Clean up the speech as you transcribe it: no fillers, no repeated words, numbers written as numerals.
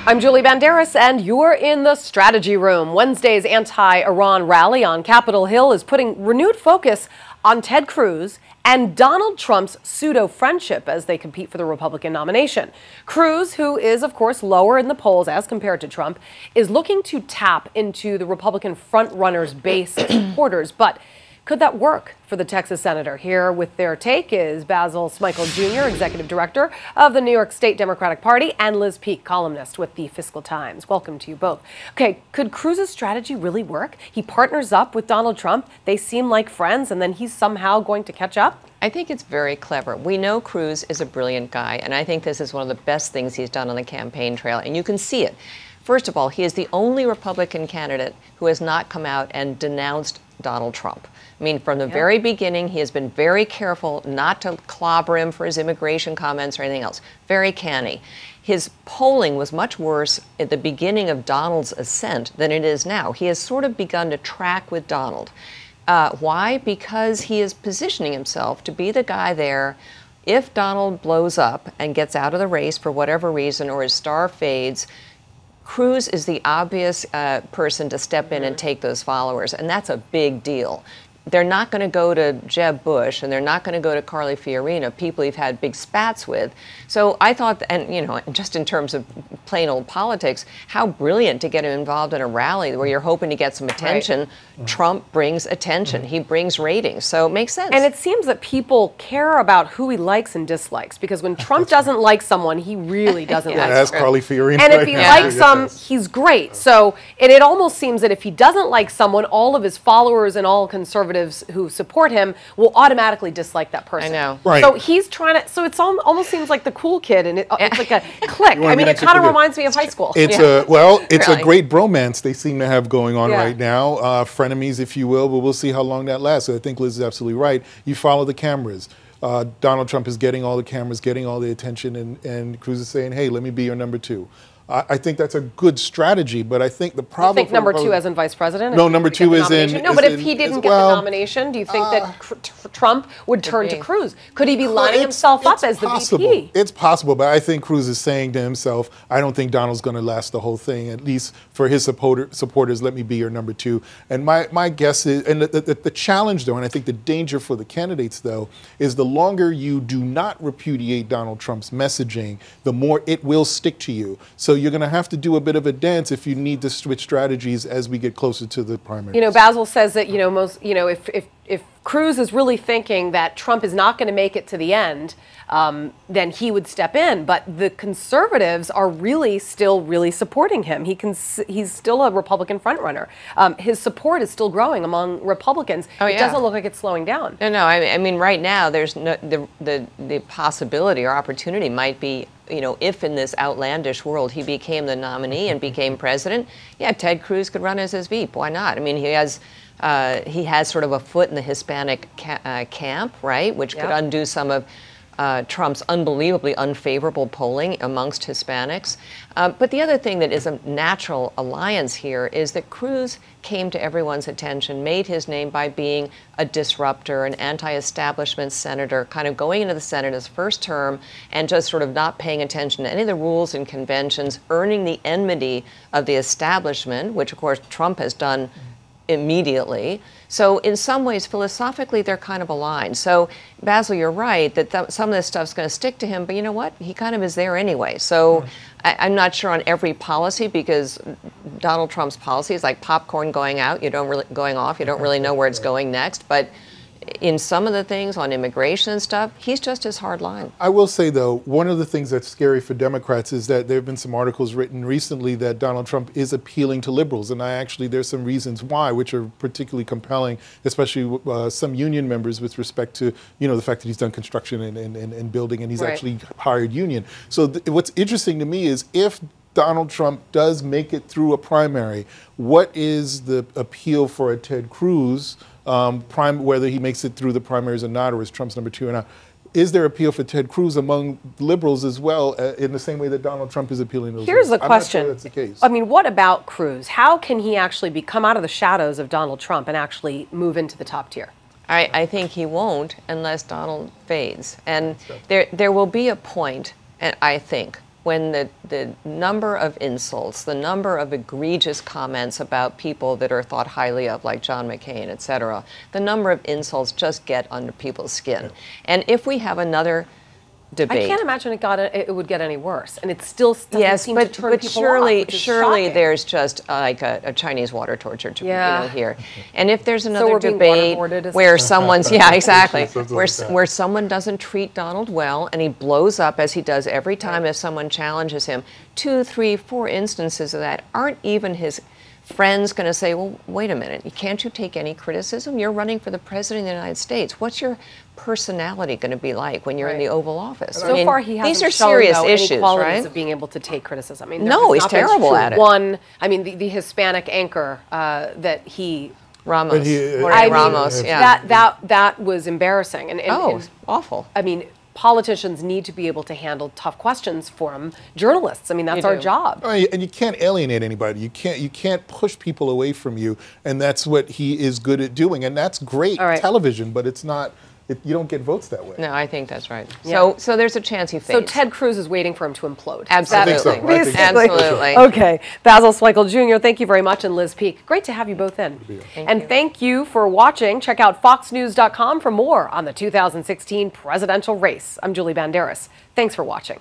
I'm Julie Banderas, and you're in the strategy room. Wednesday's anti-Iran rally on Capitol Hill is putting renewed focus on Ted Cruz and Donald Trump's pseudo-friendship as they compete for the Republican nomination. Cruz, who is, of course, lower in the polls as compared to Trump, is looking to tap into the Republican frontrunner's base of supporters. But could that work for the Texas senator? Here with their take is Basil Smikle Jr., executive director of the New York State Democratic Party, and Liz Peek, columnist with the Fiscal Times. Welcome to you both. Okay, could Cruz's strategy really work? He partners up with Donald Trump. They seem like friends, and then he's somehow going to catch up? I think it's very clever. We know Cruz is a brilliant guy, and I think this is one of the best things he's done on the campaign trail, and you can see it. First of all, he is the only Republican candidate who has not come out and denounced Donald Trump. I mean, from the very beginning, he has been very careful not to clobber him for his immigration comments or anything else. Very canny. His polling was much worse at the beginning of Donald's ascent than it is now. He has sort of begun to track with Donald. Why? Because he is positioning himself to be the guy there if Donald blows up and gets out of the race for whatever reason or his star fades. Cruz is the obvious person to step in and take those followers, and that's a big deal. They're not going to go to Jeb Bush, and they're not going to go to Carly Fiorina, people he've had big spats with. So I thought, and you know, just in terms of plain old politics, how brilliant to get him involved in a rally where you're hoping to get some attention. Right. Trump brings attention. He brings ratings. So it makes sense. And it seems that people care about who he likes and dislikes, because when Trump doesn't like someone, he really doesn't like That's Carly Fiorina. And if he likes them, he's great. So it almost seems that if he doesn't like someone, all of his followers and all conservatives who support him will automatically dislike that person. I know. Right. So he's trying to, so it's almost seems like the cool kid, and it's like a clique. I mean, it kind of reminds me of high school. It's it's a great bromance they seem to have going on right now. Frenemies, if you will, but we'll see how long that lasts. So I think Liz is absolutely right. You follow the cameras. Donald Trump is getting all the cameras, getting all the attention, and Cruz is saying, hey, let me be your number two. I think that's a good strategy, but I think the problem. You think number two as in vice president? No, number two is in. No, but if he didn't get the nomination, do you think that Trump would turn to Cruz? Could he be lining himself up as the VP? It's possible, but I think Cruz is saying to himself, I don't think Donald's going to last the whole thing. At least for his supporters, let me be your number two. And my guess is, and the challenge though, and I think the danger for the candidates though, is the longer you do not repudiate Donald Trump's messaging, the more it will stick to you. So you're going to have to do a bit of a dance if you need to switch strategies as we get closer to the primary. You know, Basil says that, you know, if Cruz is really thinking that Trump is not going to make it to the end, then he would step in. But the conservatives are still really supporting him. He's still a Republican frontrunner. His support is still growing among Republicans. It doesn't look like it's slowing down. No, I mean, right now there's no the possibility or opportunity might be, you know, if in this outlandish world he became the nominee and became president, yeah, Ted Cruz could run as his VP. Why not? I mean, he has sort of a foot in the Hispanic camp, right, which could undo some of Trump's unbelievably unfavorable polling amongst Hispanics. But the other thing that is a natural alliance here is that Cruz came to everyone's attention, made his name by being a disruptor, an anti-establishment senator, kind of going into the Senate his first term and just sort of not paying attention to any of the rules and conventions, earning the enmity of the establishment, which of course Trump has done immediately. So in some ways, philosophically, they're kind of aligned. So Basil, you're right that some of this stuff's going to stick to him, but you know what? He kind of is there anyway. So I'm not sure on every policy, because Donald Trump's policy is like popcorn going off. You don't really know where it's going next. But in some of the things on immigration and stuff, he's just as hard line. I will say, though, one of the things that's scary for Democrats is that there have been some articles written recently that Donald Trump is appealing to liberals. And there's some reasons why, which are particularly compelling, especially some union members with respect to, you know, the fact that he's done construction and building, and he's actually hired union. So what's interesting to me is if Donald Trump does make it through a primary, what is the appeal for a Ted Cruz, whether he makes it through the primaries or not, or is Trump's number two or not? Is there appeal for Ted Cruz among liberals as well, in the same way that Donald Trump is appealing to those? Here's the question. I'm not sure that's the case. I mean, what about Cruz? How can he actually come out of the shadows of Donald Trump and actually move into the top tier? I think he won't unless Donald fades. And there will be a point, and I think, when the number of insults, the number of egregious comments about people that are thought highly of, like John McCain, et cetera, the number of insults just get under people's skin. And if we have another debate. I can't imagine it would get any worse, and it still doesn't seem to turn people surely, off, which is surely shocking. There's just like a Chinese water torture to, here. And if there's So another we're being debate waterboarded, where someone's, exactly, Something where, like that. where someone doesn't treat Donald well and he blows up as he does every time if someone challenges him, 2, 3, 4 instances of that, aren't even his friends going to say, well, wait a minute, can't you take any criticism? You're running for the president of the United States. What's your personality going to be like when you're in the Oval Office? So far, he hasn't these are shown, serious though, issues, any qualities right? of being able to take criticism. I mean, No, there's he's not been terrible at it. One, I mean, the Hispanic anchor that he. Ramos, Jorge I mean, Ramos, yeah. That was embarrassing. And It's awful. I mean, politicians need to be able to handle tough questions for them. Journalists, I mean, that's our job. And you can't alienate anybody. You can't push people away from you, and that's what he is good at doing. And that's great television, but it's not. You don't get votes that way. No, I think that's right. Yeah. So there's a chance he So fades. Ted Cruz is waiting for him to implode. Absolutely. I think so. I think so. Absolutely. Okay. Basil Smikle Jr., thank you very much, and Liz Peek. Great to have you both in. Thank you for watching. Check out foxnews.com for more on the 2016 presidential race. I'm Julie Banderas. Thanks for watching.